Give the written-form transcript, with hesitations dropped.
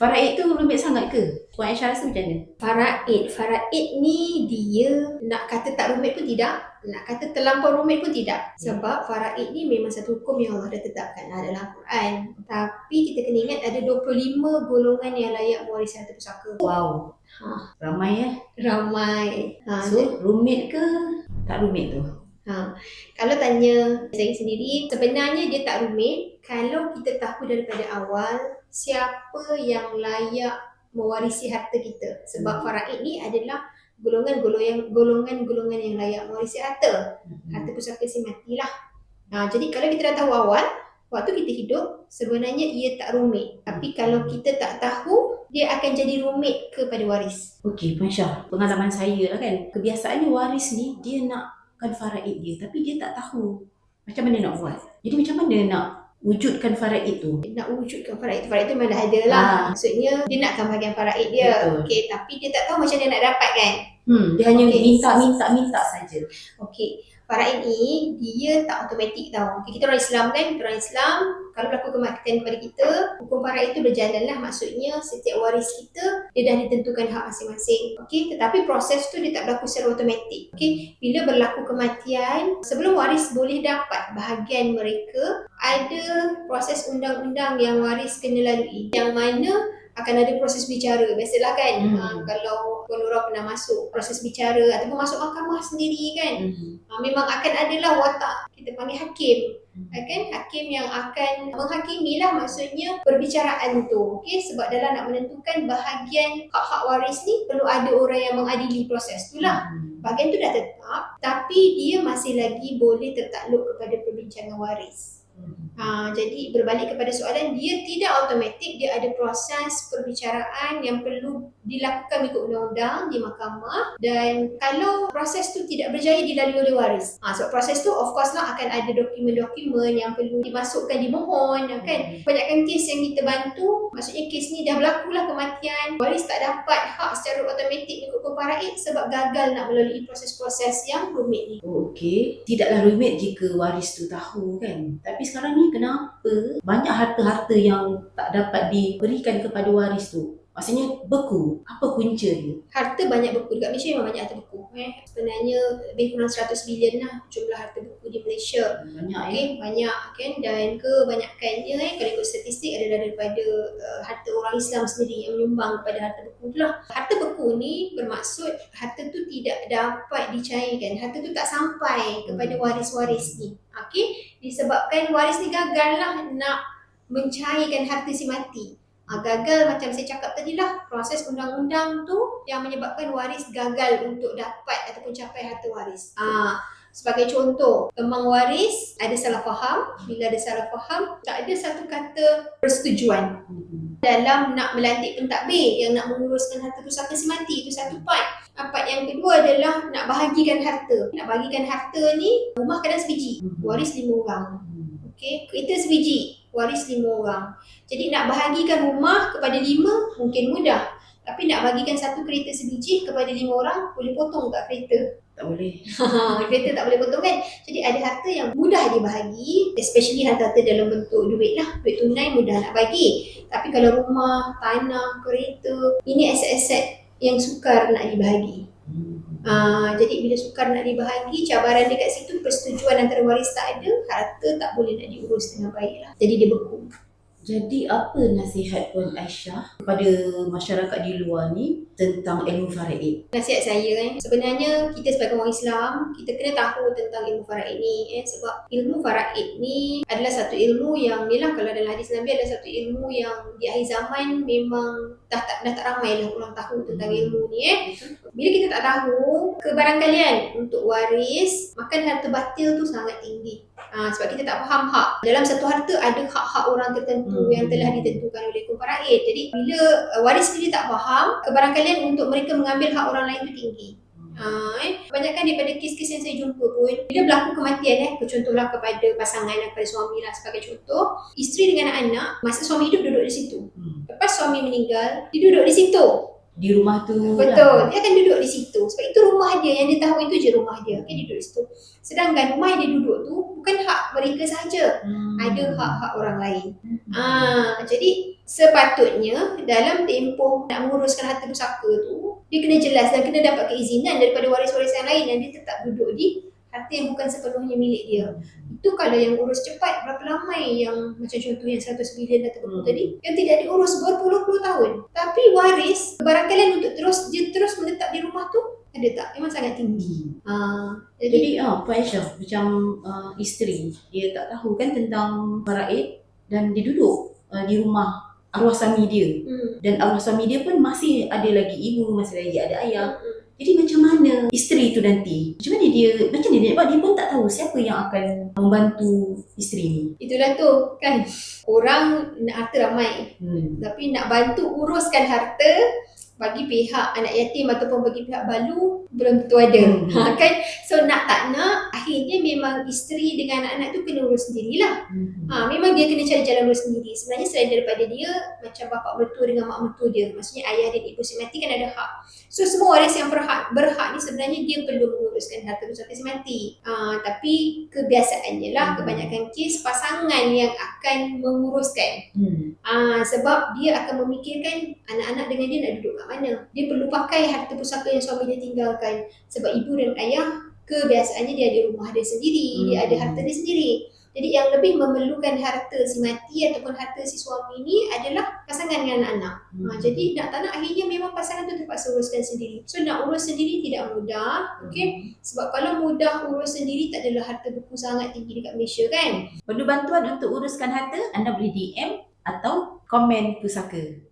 Faraid tu rumit sangat ke? Puan Aisyah rasa macam mana? Faraid ni dia nak kata tak rumit pun tidak, nak kata terlampau rumit pun tidak. Sebab faraid ni memang satu hukum yang Allah dah tetapkan dalam Quran. Tapi kita kena ingat ada 25 golongan yang layak mewarisi harta pusaka. Wow, ramai Ramai. So rumit ke tak rumit tu? Kalau tanya saya sendiri, sebenarnya dia tak rumit kalau kita tahu daripada awal siapa yang layak mewarisi harta kita. Sebab faraid ni adalah golongan-golongan yang layak mewarisi harta pusaka si mati lah. Jadi kalau kita dah tahu awal, waktu kita hidup, sebenarnya ia tak rumit. Tapi kalau kita tak tahu, dia akan jadi rumit kepada waris. Okey, Puan Aisyah, pengalaman saya lah kan, kebiasaannya waris ni dia nakkan faraid dia, tapi dia tak tahu macam mana nak buat. Jadi macam mana nak wujudkan faraid tu? Nak wujudkan faraid tu memang dah ada lah. Maksudnya dia nakkan bahagian faraid dia. Okey, tapi dia tak tahu macam mana nak dapatkan. Dia hanya minta saja. Okey, faraid ni dia tak automatik tau. Okay, kita orang Islam kan, kalau berlaku kematian kepada kita, hukum faraid itu berjalan lah. Maksudnya setiap waris kita dia dah ditentukan hak masing-masing. Okey, tetapi proses tu dia tak berlaku secara automatik. Okey, bila berlaku kematian, sebelum waris boleh dapat bahagian mereka, ada proses undang-undang yang waris kena lalui, yang mana akan ada proses bicara. Biasalah kan, kalau Nura pernah masuk proses bicara ataupun masuk mahkamah sendiri kan, memang akan adalah watak kita panggil hakim. Kan, hakim yang akan menghakimi lah, maksudnya perbicaraan tu. Okay, sebab dalam nak menentukan bahagian hak-hak waris ni perlu ada orang yang mengadili proses tu lah. Bahagian tu dah tetap, tapi dia masih lagi boleh tertakluk kepada perbincangan waris. Jadi berbalik kepada soalan, dia tidak automatik, dia ada proses perbicaraan yang perlu dilakukan mengikut undang-undang di mahkamah. Dan kalau proses tu tidak berjaya dilalui oleh waris, sebab proses tu of course lah akan ada dokumen-dokumen yang perlu dimasukkan di mohon kan. Banyakkan kes yang kita bantu, maksudnya kes ni dah berlakulah kematian, waris tak dapat hak secara automatik mengikut hukum faraid sebab gagal nak melalui proses-proses yang rumit ni. Okey, tidaklah rumit jika waris tu tahu kan. Tapi sekarang ni kenapa banyak harta-harta yang tak dapat diberikan kepada waris tu? Maksudnya beku. Apa punca dia? Harta banyak beku. Dekat Malaysia memang banyak harta beku. Sebenarnya lebih kurang 100 bilion lah jumlah harta beku di Malaysia. Banyak banyak kan. Dan kebanyakannya kalau ikut statistik adalah daripada harta orang Islam sendiri yang menyumbang kepada harta beku tu lah. Harta beku ni bermaksud harta tu tidak dapat dicairkan. Harta tu tak sampai kepada waris-waris ni. Disebabkan waris ni gagal lah nak mencairkan harta si mati. Gagal macam saya cakap tadi lah, proses undang-undang tu yang menyebabkan waris gagal untuk dapat ataupun capai harta waris. Sebagai contoh, kembang waris ada salah faham. Bila ada salah faham, tak ada satu kata persetujuan dalam nak melantik pentadbir yang nak menguruskan harta pusaka si mati. Itu satu part. Part yang kedua adalah nak bahagikan harta. Nak bahagikan harta ni, rumah kadang sebiji, waris 5 orang. Kereta sebiji, waris 5 orang. Jadi nak bahagikan rumah kepada 5 mungkin mudah. Tapi nak bahagikan satu kereta sebiji kepada 5 orang, boleh potong tak kereta? Tak boleh. Kereta tak boleh potong kan? Jadi ada harta yang mudah dibahagi, especially harta-harta dalam bentuk duit lah. Duit tunai mudah nak bagi. Tapi kalau rumah, tanah, kereta, ini aset-aset yang sukar nak dibahagi. Jadi bila sukar nak dibahagi, cabaran dia kat situ, persetujuan antara waris tak ada, harta tak boleh nak diurus dengan baik lah. Jadi dia beku. Jadi apa nasihat Puan Aisyah kepada masyarakat di luar ni tentang ilmu faraid? Nasihat saya sebenarnya kita sebagai orang Islam, kita kena tahu tentang ilmu faraid ni sebab ilmu faraid ni adalah satu ilmu yang yelah, kalau dalam hadis Nabi adalah satu ilmu yang di akhir zaman memang dah tak ramai lah orang tahu tentang ilmu ni Bila kita tak tahu, kebarangkalian untuk waris makan harta batil tu sangat tinggi. Sebab kita tak faham hak. Dalam satu harta ada hak-hak orang tertentu yang telah ditentukan oleh hukum faraid. Jadi bila waris sendiri tak faham, kebarangkalian untuk mereka mengambil hak orang lain tu tinggi. Kebanyakan daripada kes-kes yang saya jumpa pun, bila berlaku kematian contohlah kepada pasangan, kepada suami lah sebagai contoh, isteri dengan anak, masa suami hidup duduk di situ. Lepas suami meninggal, dia duduk di situ. Di rumah tu. Betul, dia akan duduk di situ. Sebab itu rumah dia, yang dia tahu itu je rumah dia. Dia duduk di situ. Sedangkan rumah yang dia duduk tu bukan hak mereka sahaja. Ada hak-hak orang lain. Jadi sepatutnya dalam tempoh nak menguruskan harta pusaka tu, dia kena jelas dan kena dapat keizinan daripada waris-waris yang lain yang dia tetap duduk di harta yang bukan sepenuhnya milik dia. Itu kalau yang urus cepat, berapa lama yang macam contoh yang 100 bilion atau berapa tadi, yang tidak diurus berpuluh-puluh tahun. Tapi waris, kebarangkalian untuk dia terus menetap di rumah tu, ada tak? Memang sangat tinggi. Jadi Puan Aisyah, macam isteri, dia tak tahu kan tentang faraid dan dia duduk di rumah arwah suami dia. Dan arwah suami dia pun masih ada lagi ibu, masih lagi ada ayah. Jadi macam mana isteri tu nanti? Macam mana dia nak buat? Dia pun tak tahu siapa yang akan membantu isteri ni. Itulah tu kan. Orang nak harta ramai. Tapi nak bantu uruskan harta bagi pihak anak yatim ataupun bagi pihak balu belum tentu ada. Kan? So nak tak nak, akhirnya memang isteri dengan anak-anak tu kena urus sendirilah. Memang dia kena cari jalan urus sendiri. Sebenarnya selain daripada dia, macam bapa mertua dengan mak mertua dia, maksudnya ayah dan ibu si mati kan ada hak. So semua waris yang berhak ni sebenarnya dia perlu menguruskan harta pusaka si mati. Tapi kebiasaannya lah, kebanyakan kes pasangan yang akan menguruskan. Sebab dia akan memikirkan anak-anak dengan dia nak duduk kat mana. Dia perlu pakai harta pusaka yang suami dia tinggalkan. Sebab ibu dan ayah kebiasaannya dia ada rumah dia sendiri, dia ada harta dia sendiri. Jadi yang lebih memerlukan harta si mati ataupun harta si suami ni adalah pasangan dengan anak-anak. Jadi nak tak nak akhirnya memang pasangan tu terpaksa uruskan sendiri. So nak urus sendiri tidak mudah, okay? Sebab kalau mudah urus sendiri, tak adalah harta buku sangat tinggi dekat Malaysia kan. Perlu bantuan untuk uruskan harta? Anda boleh DM atau komen pusaka.